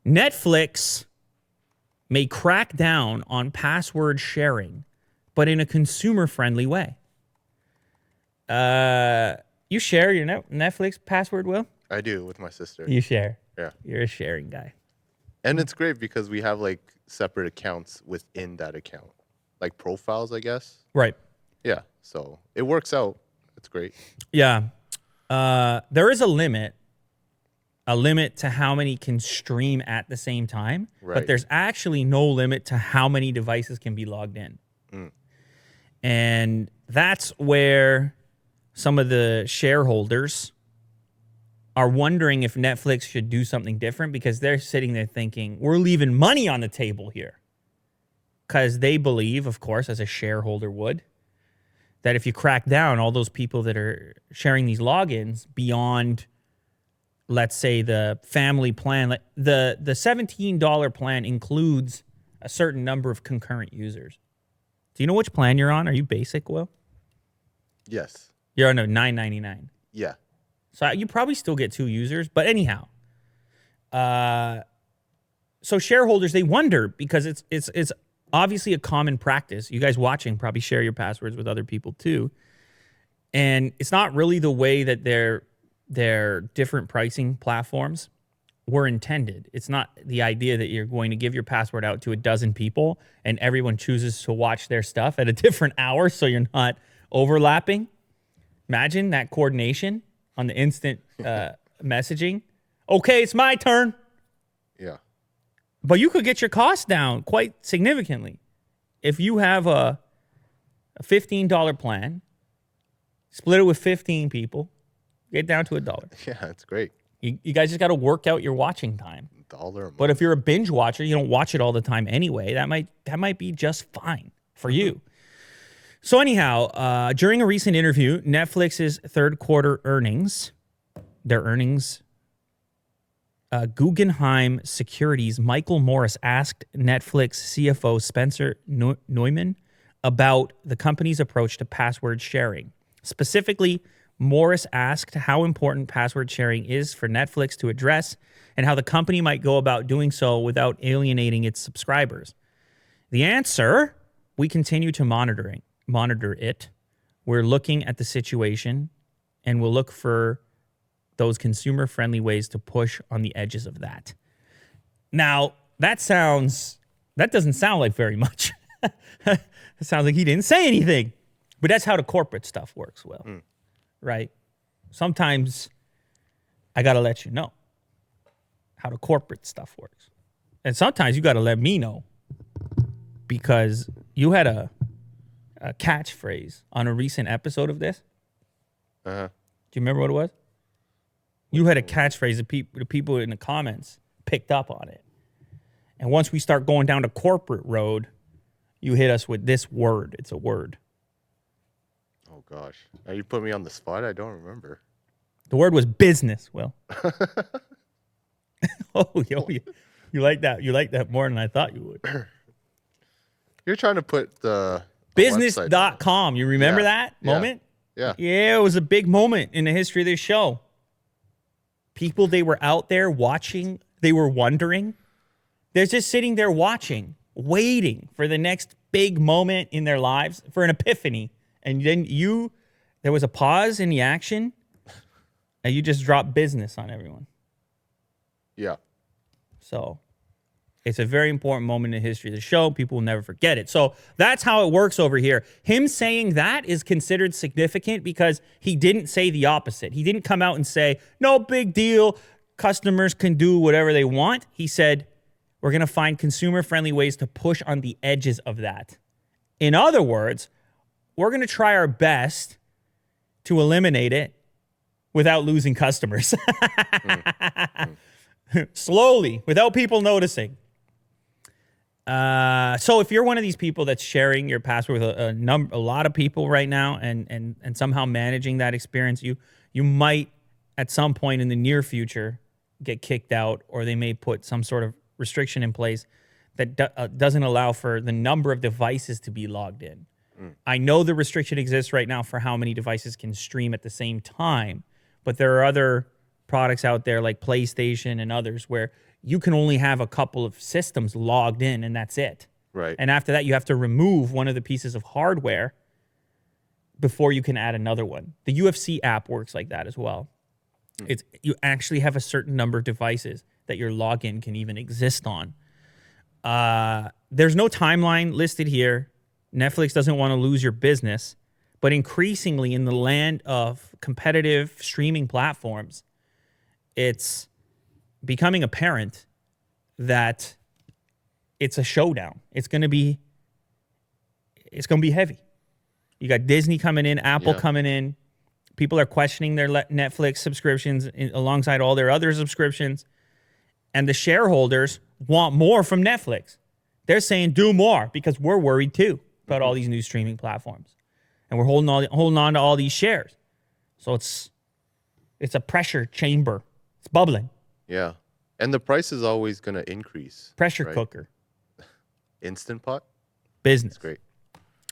Netflix may crack down on password sharing, but in a consumer-friendly way. You share your Netflix password, Will? I do with my sister. You share. Yeah. You're a sharing guy. And it's great because we have like separate accounts within that account, like profiles, I guess. Right. Yeah. So it works out. It's great. Yeah. There is a limit to how many can stream at the same time, but Right. there's actually no limit to how many devices can be logged in. And that's where some of the shareholders are wondering if Netflix should do something different, because they're sitting there thinking, we're leaving money on the table here. Because they believe, of course, as a shareholder would, that if you crack down all those people that are sharing these logins beyond, let's say, the family plan, the $17 plan includes a certain number of concurrent users. Do you know which plan you're on? Are you basic, Will? Yes. You're on a $9.99. Yeah. So you probably still get 2 users. But anyhow, so shareholders, they wonder, because it's obviously a common practice. You guys watching probably share your passwords with other people too. And it's not really the way that their different pricing platforms were intended. It's not the idea that you're going to give your password out to a dozen people and everyone chooses to watch their stuff at a different hour so you're not overlapping. Imagine that coordination on the instant messaging. Okay, it's my turn. Yeah. But you could get your costs down quite significantly if you have a $15 plan, split it with 15 people, get down to $1. Yeah, it's great. You guys just got to work out your watching time. $1 a month. But if you're a binge watcher, you don't watch it all the time anyway. That might be just fine for you. So anyhow, during a recent interview, Netflix's third quarter earnings, Guggenheim Securities' Michael Morris asked Netflix CFO Spencer Neumann about the company's approach to password sharing. Specifically, Morris asked how important password sharing is for Netflix to address and how the company might go about doing so without alienating its subscribers. The answer: we continue to monitor it. We're looking at the situation, and we'll look for those consumer-friendly ways to push on the edges of that. Now, that doesn't sound like very much. It sounds like he didn't say anything. But that's how the corporate stuff works, Will. Right? Sometimes I got to let you know how the corporate stuff works. And sometimes you got to let me know, because you had a catchphrase on a recent episode of this. Uh-huh. Do you remember what it was? You had a catchphrase that the people in the comments picked up on it. And once we start going down the corporate road, you hit us with this word. It's a word. Oh, gosh. Now you put me on the spot. I don't remember. The word was business, Will. Oh, you like that. You like that more than I thought you would. You're trying to put the Business.com. You remember that moment? Yeah. Yeah, it was a big moment in the history of this show. People, they were out there watching. They were wondering. They're just sitting there watching, waiting for the next big moment in their lives, for an epiphany. And then there was a pause in the action, and you just dropped business on everyone. Yeah. So it's a very important moment in the history of the show. People will never forget it. So that's how it works over here. Him saying that is considered significant because he didn't say the opposite. He didn't come out and say, no big deal, customers can do whatever they want. He said, we're going to find consumer-friendly ways to push on the edges of that. In other words, we're going to try our best to eliminate it without losing customers. Slowly, without people noticing. So if you're one of these people that's sharing your password with a lot of people right now and somehow managing that experience, you might at some point in the near future get kicked out, or they may put some sort of restriction in place that doesn't allow for the number of devices to be logged in. I know the restriction exists right now for how many devices can stream at the same time, but there are other products out there like PlayStation and others where you can only have a couple of systems logged in, and that's it. Right. And after that, you have to remove one of the pieces of hardware before you can add another one. The UFC app works like that as well. You actually have a certain number of devices that your login can even exist on. There's no timeline listed here. Netflix doesn't want to lose your business, but increasingly in the land of competitive streaming platforms, it's becoming apparent that it's a showdown. It's going to be heavy. You got Disney coming in, Apple coming in. People are questioning their Netflix subscriptions alongside all their other subscriptions. And the shareholders want more from Netflix. They're saying do more because we're worried too about all these new streaming platforms. And we're holding on to all these shares. So it's a pressure chamber. It's bubbling. Yeah. And the price is always going to increase. Pressure cooker. Instant Pot? Business. It's great.